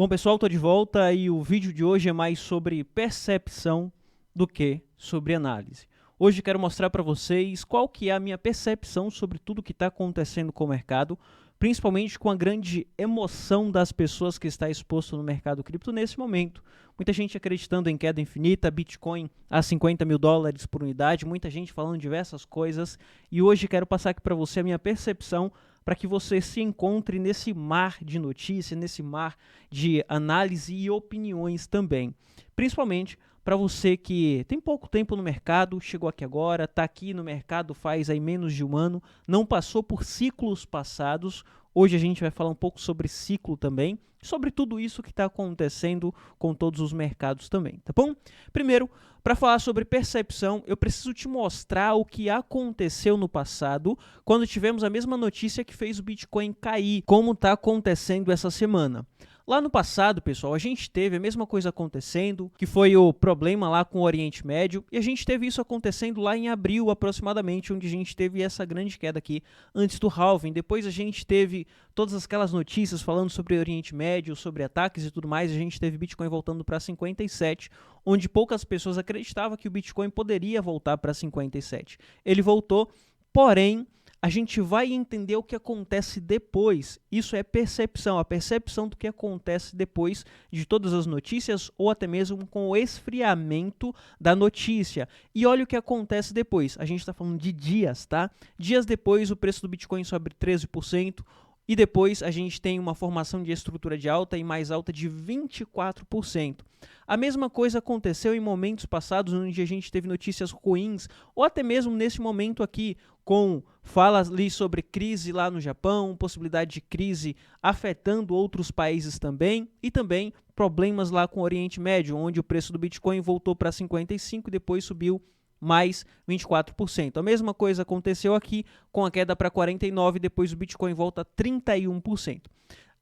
Bom, pessoal, estou de volta e o vídeo de hoje é mais sobre percepção do que sobre análise. Hoje quero mostrar para vocês qual que é a minha percepção sobre tudo que está acontecendo com o mercado, principalmente com a grande emoção das pessoas que está exposto no mercado cripto nesse momento. Muita gente acreditando em queda infinita, Bitcoin a 50 mil dólares por unidade, muita gente falando diversas coisas, e hoje quero passar aqui para você a minha percepção para que você se encontre nesse mar de notícias, nesse mar de análise e opiniões também. Principalmente para você que tem pouco tempo no mercado, chegou aqui agora, está aqui no mercado faz aí menos de um ano, não passou por ciclos passados. Hoje a gente vai falar um pouco sobre ciclo também, sobre tudo isso que está acontecendo com todos os mercados também, tá bom? Primeiro, para falar sobre percepção, eu preciso te mostrar o que aconteceu no passado, quando tivemos a mesma notícia que fez o Bitcoin cair, como está acontecendo essa semana. Lá no passado, pessoal, a gente teve a mesma coisa acontecendo, que foi o problema lá com o Oriente Médio, e a gente teve isso acontecendo lá em abril, aproximadamente, onde a gente teve essa grande queda aqui, antes do halving. Depois a gente teve todas aquelas notícias falando sobre o Oriente Médio, sobre ataques e tudo mais, a gente teve Bitcoin voltando para 57, onde poucas pessoas acreditavam que o Bitcoin poderia voltar para 57. Ele voltou, porém, a gente vai entender o que acontece depois. Isso é percepção, a percepção do que acontece depois de todas as notícias ou até mesmo com o esfriamento da notícia. E olha o que acontece depois. A gente está falando de dias, tá? Dias depois, o preço do Bitcoin sobe 13%. E depois a gente tem uma formação de estrutura de alta e mais alta de 24%. A mesma coisa aconteceu em momentos passados, onde a gente teve notícias ruins, ou até mesmo nesse momento aqui, com falas ali sobre crise lá no Japão, possibilidade de crise afetando outros países também, e também problemas lá com o Oriente Médio, onde o preço do Bitcoin voltou para 55 e depois subiu mais 24%. A mesma coisa aconteceu aqui com a queda para 49, depois o Bitcoin volta a 31%.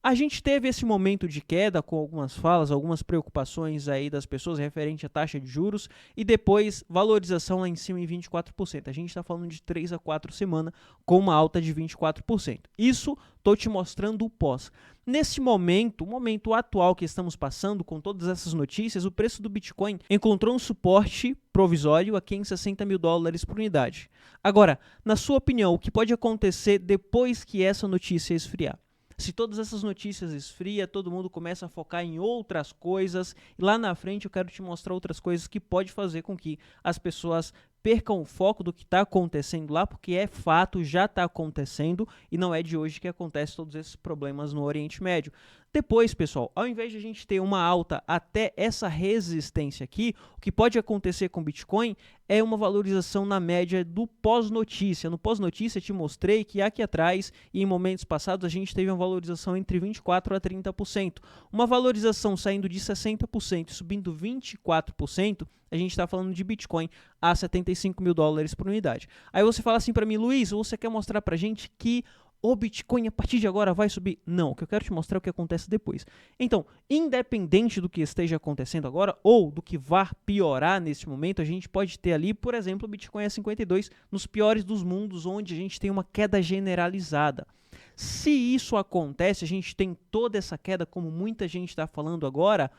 A gente teve esse momento de queda com algumas falas, algumas preocupações aí das pessoas referente à taxa de juros e depois valorização lá em cima em 24%. A gente está falando de 3 a 4 semanas com uma alta de 24%. Isso estou te mostrando o pós. Nesse momento, o momento atual que estamos passando com todas essas notícias, o preço do Bitcoin encontrou um suporte provisório aqui em 60 mil dólares por unidade. Agora, na sua opinião, o que pode acontecer depois que essa notícia esfriar? Se todas essas notícias esfriam, todo mundo começa a focar em outras coisas, e lá na frente eu quero te mostrar outras coisas que pode fazer com que as pessoas percam o foco do que está acontecendo lá, porque é fato, já está acontecendo, e não é de hoje que acontecem todos esses problemas no Oriente Médio. Depois, pessoal, ao invés de a gente ter uma alta até essa resistência aqui, o que pode acontecer com o Bitcoin é uma valorização na média do pós-notícia. No pós-notícia, te mostrei que aqui atrás e em momentos passados a gente teve uma valorização entre 24% a 30%. Uma valorização saindo de 60% e subindo 24%, a gente está falando de Bitcoin a 75 mil dólares por unidade. Aí você fala assim para mim, Luiz, você quer mostrar para a gente que o Bitcoin a partir de agora vai subir? Não, o que eu quero te mostrar é o que acontece depois. Então, independente do que esteja acontecendo agora ou do que vá piorar nesse momento, a gente pode ter ali, por exemplo, o Bitcoin a 52 nos piores dos mundos, onde a gente tem uma queda generalizada. Se isso acontece, a gente tem toda essa queda, como muita gente está falando agora,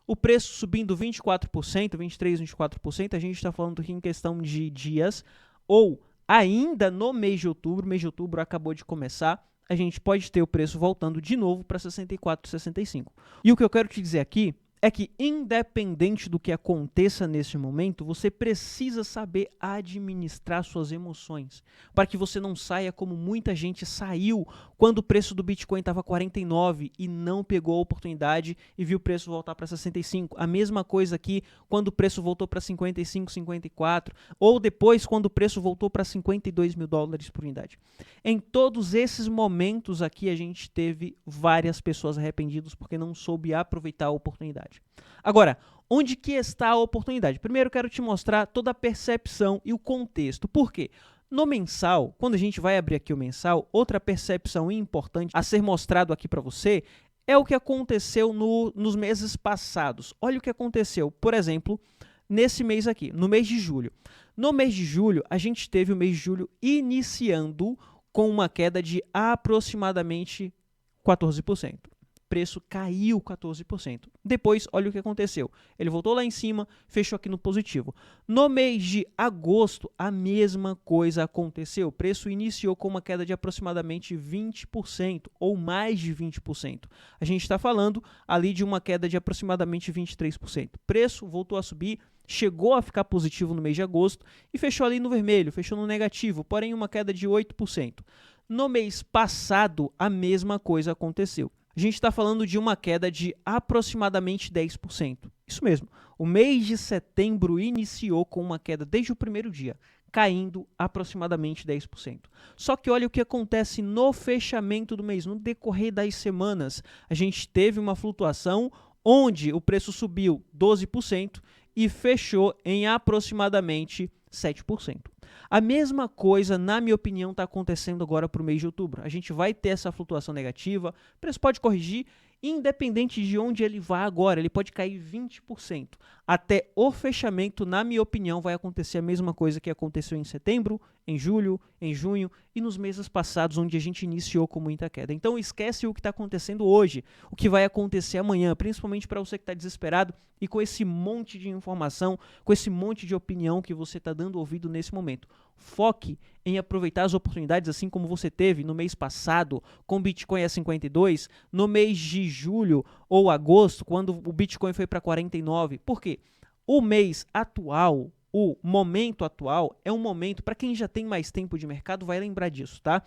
o preço subindo 24%, 23%, 24%, a gente está falando aqui em questão de dias, ou ainda no mês de outubro acabou de começar, a gente pode ter o preço voltando de novo para 64, 65. E o que eu quero te dizer aqui é que, independente do que aconteça nesse momento, você precisa saber administrar suas emoções, para que você não saia como muita gente saiu quando o preço do Bitcoin estava 49 e não pegou a oportunidade e viu o preço voltar para 65. A mesma coisa aqui quando o preço voltou para 55, 54, ou depois quando o preço voltou para 52 mil dólares por unidade. Em todos esses momentos aqui, a gente teve várias pessoas arrependidas porque não soube aproveitar a oportunidade. Agora, onde que está a oportunidade? Primeiro, eu quero te mostrar toda a percepção e o contexto. Por quê? No mensal, quando a gente vai abrir aqui o mensal, outra percepção importante a ser mostrado aqui para você é o que aconteceu nos meses passados. Olha o que aconteceu, por exemplo, nesse mês aqui, no mês de julho. No mês de julho, a gente teve o mês de julho iniciando com uma queda de aproximadamente 14%. preço caiu 14%. Depois, olha o que aconteceu. Ele voltou lá em cima, fechou aqui no positivo. No mês de agosto, a mesma coisa aconteceu. O preço iniciou com uma queda de aproximadamente 20% ou mais de 20%. A gente está falando ali de uma queda de aproximadamente 23%. O preço voltou a subir, chegou a ficar positivo no mês de agosto e fechou ali no vermelho, fechou no negativo, porém uma queda de 8%. No mês passado, a mesma coisa aconteceu. A gente está falando de uma queda de aproximadamente 10%. Isso mesmo, o mês de setembro iniciou com uma queda desde o primeiro dia, caindo aproximadamente 10%. Só que olha o que acontece no fechamento do mês, no decorrer das semanas. A gente teve uma flutuação onde o preço subiu 12% e fechou em aproximadamente 7%. A mesma coisa, na minha opinião, está acontecendo agora para o mês de outubro. A gente vai ter essa flutuação negativa, o preço pode corrigir, independente de onde ele vá agora, ele pode cair 20%. Até o fechamento, na minha opinião, vai acontecer a mesma coisa que aconteceu em setembro, em julho, em junho e nos meses passados, onde a gente iniciou com muita queda. Então esquece o que está acontecendo hoje, o que vai acontecer amanhã, principalmente para você que está desesperado e com esse monte de informação, com esse monte de opinião que você está dando ouvido nesse momento. Foque em aproveitar as oportunidades, assim como você teve no mês passado com o Bitcoin a 52, no mês de julho ou agosto, quando o Bitcoin foi para 49. Por quê? O mês atual, o momento atual, é um momento, para quem já tem mais tempo de mercado, vai lembrar disso, tá?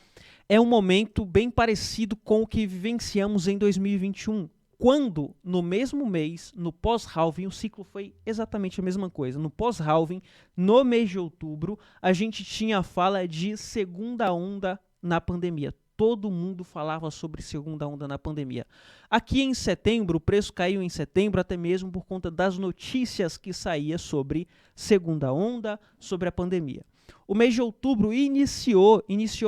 É um momento bem parecido com o que vivenciamos em 2021. Quando, no mesmo mês, no pós-halving, o ciclo foi exatamente a mesma coisa. No pós-halving, no mês de outubro, a gente tinha a fala de segunda onda na pandemia. Todo mundo falava sobre segunda onda na pandemia. Aqui em setembro, o preço caiu em setembro, até mesmo por conta das notícias que saía sobre segunda onda, sobre a pandemia. O mês de outubro iniciou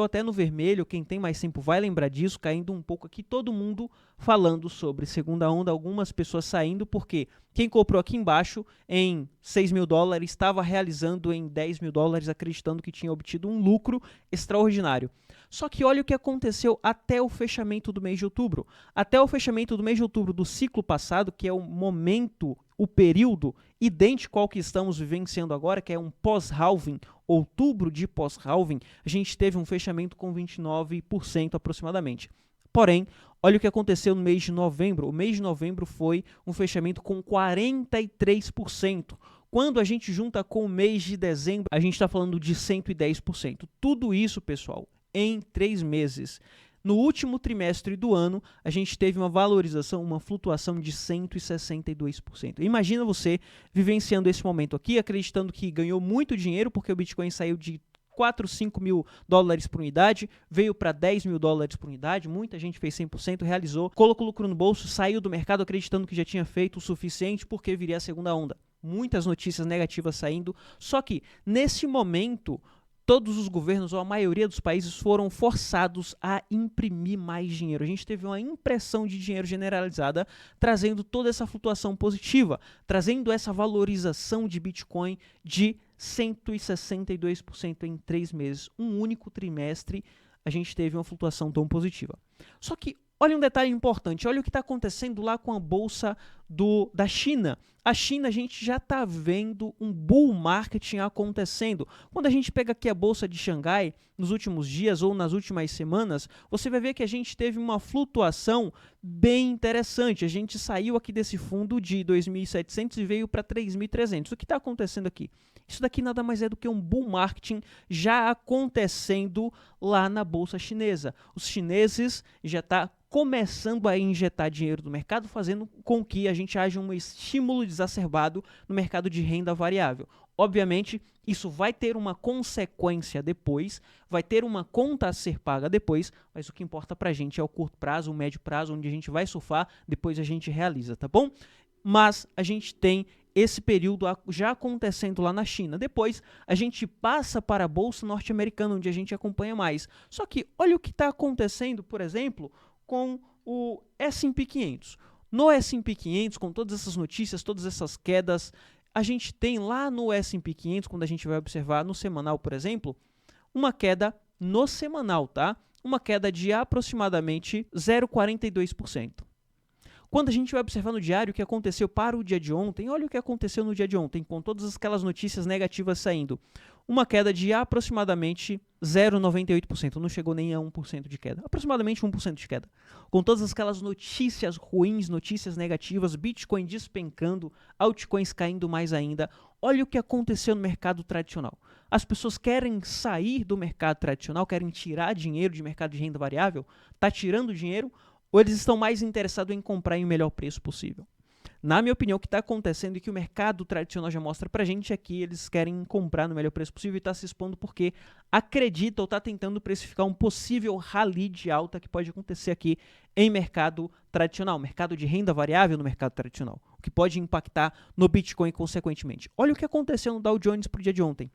até no vermelho, quem tem mais tempo vai lembrar disso, caindo um pouco aqui, todo mundo falando sobre segunda onda, algumas pessoas saindo, porque quem comprou aqui embaixo em 6 mil dólares estava realizando em 10 mil dólares, acreditando que tinha obtido um lucro extraordinário. Só que olha o que aconteceu até o fechamento do mês de outubro. Até o fechamento do mês de outubro do ciclo passado, que é o momento, o período idêntico ao que estamos vivenciando agora, que é um pós-halving, outubro de pós-halving, a gente teve um fechamento com 29% aproximadamente. Porém, olha o que aconteceu no mês de novembro. O mês de novembro foi um fechamento com 43%. Quando a gente junta com o mês de dezembro, a gente está falando de 110%. Tudo isso, pessoal, em 3 meses. No último trimestre do ano, a gente teve uma valorização, uma flutuação de 162%. Imagina você vivenciando esse momento aqui, acreditando que ganhou muito dinheiro, porque o Bitcoin saiu de 4, 5 mil dólares por unidade, veio para 10 mil dólares por unidade, muita gente fez 100%, realizou, colocou lucro no bolso, saiu do mercado acreditando que já tinha feito o suficiente porque viria a segunda onda. Muitas notícias negativas saindo, só que nesse momento todos os governos, ou a maioria dos países, foram forçados a imprimir mais dinheiro. A gente teve uma impressão de dinheiro generalizada, trazendo toda essa flutuação positiva, trazendo essa valorização de Bitcoin de 162% em 3 meses. Um único trimestre, a gente teve uma flutuação tão positiva. Só que, olha um detalhe importante, olha o que está acontecendo lá com a bolsa da China. A China, a gente já está vendo um bull market acontecendo. Quando a gente pega aqui a bolsa de Xangai, nos últimos dias ou nas últimas semanas, você vai ver que a gente teve uma flutuação bem interessante. A gente saiu aqui desse fundo de 2.700 e veio para 3.300. O que está acontecendo aqui? Isso daqui nada mais é do que um bull marketing já acontecendo lá na bolsa chinesa. Os chineses já estão começando a injetar dinheiro no mercado, fazendo com que a gente haja um estímulo exacerbado no mercado de renda variável. Obviamente, isso vai ter uma consequência depois, vai ter uma conta a ser paga depois, mas o que importa pra gente é o curto prazo, o médio prazo, onde a gente vai surfar, depois a gente realiza, tá bom? Mas a gente tem esse período já acontecendo lá na China. Depois, a gente passa para a bolsa norte-americana, onde a gente acompanha mais. Só que olha o que está acontecendo, por exemplo, com o S&P 500. No S&P 500, com todas essas notícias, todas essas quedas, a gente tem lá no S&P 500, quando a gente vai observar no semanal, por exemplo, uma queda no semanal, tá? Uma queda de aproximadamente 0,42%. Quando a gente vai observar no diário o que aconteceu para o dia de ontem, olha o que aconteceu no dia de ontem, com todas aquelas notícias negativas saindo. Uma queda de aproximadamente 0,98%, não chegou nem a 1% de queda, aproximadamente 1% de queda. Com todas aquelas notícias ruins, notícias negativas, Bitcoin despencando, altcoins caindo mais ainda. Olha o que aconteceu no mercado tradicional. As pessoas querem sair do mercado tradicional, querem tirar dinheiro de mercado de renda variável, está tirando dinheiro, ou eles estão mais interessados em comprar em o melhor preço possível? Na minha opinião, o que está acontecendo e que o mercado tradicional já mostra pra gente é que eles querem comprar no melhor preço possível e está se expondo porque acredita ou está tentando precificar um possível rally de alta que pode acontecer aqui em mercado tradicional, mercado de renda variável no mercado tradicional, o que pode impactar no Bitcoin consequentemente. Olha o que aconteceu no Dow Jones para o dia de ontem.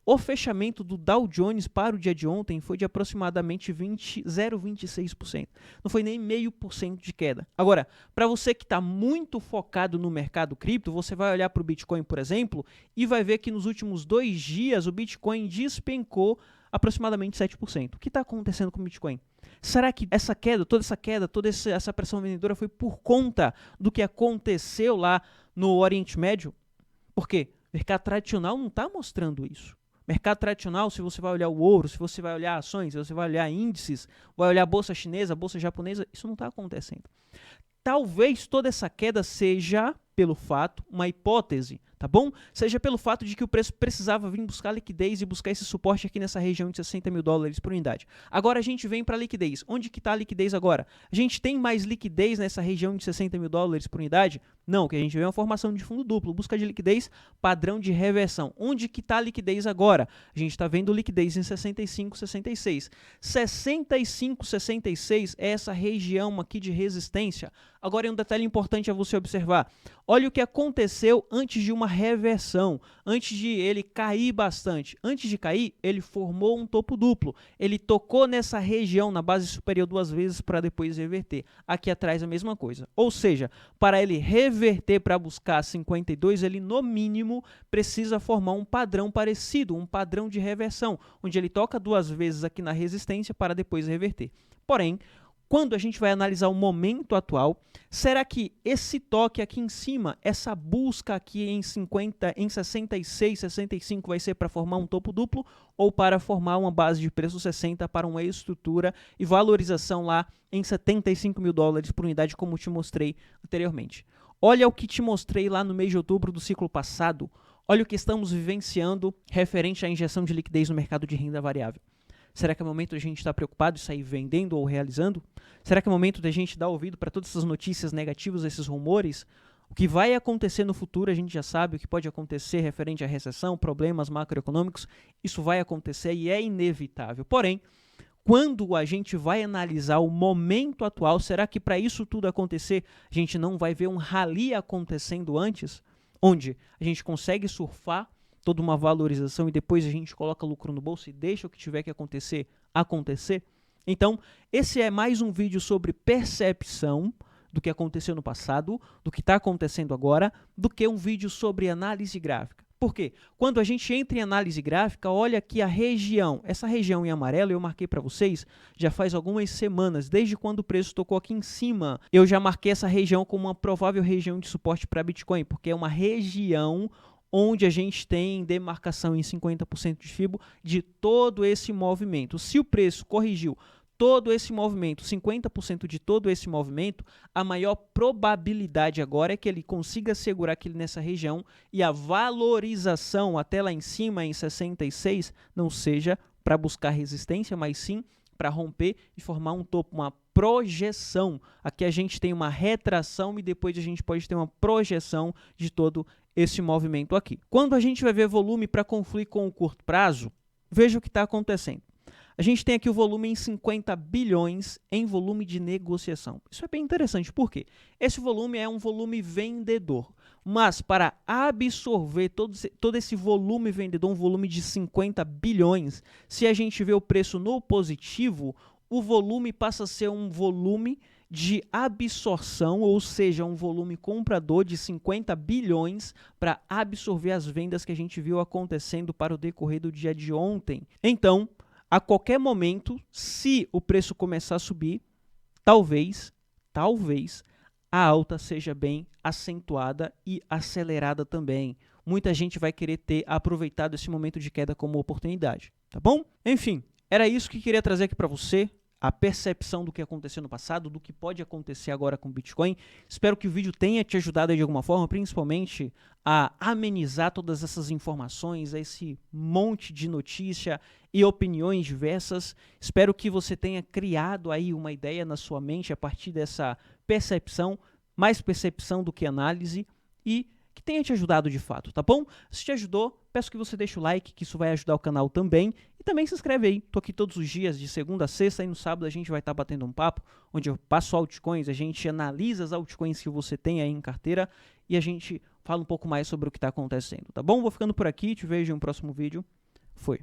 O fechamento do Dow Jones para o dia de ontem foi de aproximadamente 0,26%. Não foi nem 0,5% de queda. Agora, para você que está muito focado no mercado cripto, você vai olhar para o Bitcoin, por exemplo, e vai ver que nos últimos 2 dias o Bitcoin despencou aproximadamente 7%. O que está acontecendo com o Bitcoin? Será que essa queda, toda essa pressão vendedora foi por conta do que aconteceu lá no Oriente Médio? Por quê? O mercado tradicional não está mostrando isso. Mercado tradicional, se você vai olhar o ouro, se você vai olhar ações, se você vai olhar índices, vai olhar a bolsa chinesa, a bolsa japonesa, isso não está acontecendo. Talvez toda essa queda seja pelo fato, uma hipótese, tá bom? Seja pelo fato de que o preço precisava vir buscar liquidez e buscar esse suporte aqui nessa região de 60 mil dólares por unidade. Agora a gente vem para a liquidez. Onde que está a liquidez agora? A gente tem mais liquidez nessa região de 60 mil dólares por unidade? Não, o que a gente vê é uma formação de fundo duplo, busca de liquidez, padrão de reversão. Onde que está a liquidez agora? A gente está vendo liquidez em 65, 66. 65, 66 é essa região aqui de resistência. Agora, um detalhe importante a você observar. Olha o que aconteceu antes de uma reversão, antes de ele cair bastante. Antes de cair, ele formou um topo duplo. Ele tocou nessa região, na base superior 2 vezes para depois reverter. Aqui atrás a mesma coisa. Ou seja, para ele reverter para buscar 52, ele no mínimo precisa formar um padrão parecido, um padrão de reversão, onde ele toca 2 vezes aqui na resistência para depois reverter. Porém, quando a gente vai analisar o momento atual, será que esse toque aqui em cima, essa busca aqui em 66, 65 vai ser para formar um topo duplo ou para formar uma base de preço 60 para uma estrutura e valorização lá em 75 mil dólares por unidade, como te mostrei anteriormente? Olha o que te mostrei lá no mês de outubro do ciclo passado. Olha o que estamos vivenciando referente à injeção de liquidez no mercado de renda variável. Será que é momento de a gente estar preocupado e sair vendendo ou realizando? Será que é momento de a gente dar ouvido para todas essas notícias negativas, esses rumores? O que vai acontecer no futuro, a gente já sabe o que pode acontecer referente à recessão, problemas macroeconômicos. Isso vai acontecer e é inevitável. Porém, quando a gente vai analisar o momento atual, será que para isso tudo acontecer, a gente não vai ver um rally acontecendo antes? Onde a gente consegue surfar toda uma valorização e depois a gente coloca lucro no bolso e deixa o que tiver que acontecer, acontecer? Então, esse é mais um vídeo sobre percepção do que aconteceu no passado, do que está acontecendo agora, do que um vídeo sobre análise gráfica. Por quê? Quando a gente entra em análise gráfica, olha aqui a região. Essa região em amarelo eu marquei para vocês já faz algumas semanas, desde quando o preço tocou aqui em cima. Eu já marquei essa região como uma provável região de suporte para Bitcoin, porque é uma região onde a gente tem demarcação em 50% de FIBO de todo esse movimento. Se o preço corrigiu todo esse movimento, 50% de todo esse movimento, a maior probabilidade agora é que ele consiga segurar aquele nessa região e a valorização até lá em cima, em 66, não seja para buscar resistência, mas sim para romper e formar um topo, uma projeção. Aqui a gente tem uma retração e depois a gente pode ter uma projeção de todo esse movimento aqui. Quando a gente vai ver volume para confluir com o curto prazo, veja o que está acontecendo. A gente tem aqui o volume em 50 bilhões em volume de negociação. Isso é bem interessante, por quê? Esse volume é um volume vendedor, mas para absorver todo esse volume vendedor, um volume de 50 bilhões, se a gente vê o preço no positivo, o volume passa a ser um volume de absorção, ou seja, um volume comprador de 50 bilhões para absorver as vendas que a gente viu acontecendo para o decorrer do dia de ontem. Então, a qualquer momento, se o preço começar a subir, talvez a alta seja bem acentuada e acelerada também. Muita gente vai querer ter aproveitado esse momento de queda como oportunidade, tá bom? Enfim, era isso que queria trazer aqui para você, a percepção do que aconteceu no passado, do que pode acontecer agora com o Bitcoin. Espero que o vídeo tenha te ajudado de alguma forma, principalmente a amenizar todas essas informações, esse monte de notícia e opiniões diversas. Espero que você tenha criado aí uma ideia na sua mente a partir dessa percepção, mais percepção do que análise, e que tenha te ajudado de fato, tá bom? Se te ajudou, peço que você deixe o like, que isso vai ajudar o canal também. E também se inscreve aí, tô aqui todos os dias, de segunda a sexta, e no sábado a gente vai estar batendo um papo, onde eu passo altcoins, a gente analisa as altcoins que você tem aí em carteira, e a gente fala um pouco mais sobre o que está acontecendo, tá bom? Vou ficando por aqui, te vejo em um próximo vídeo. Foi.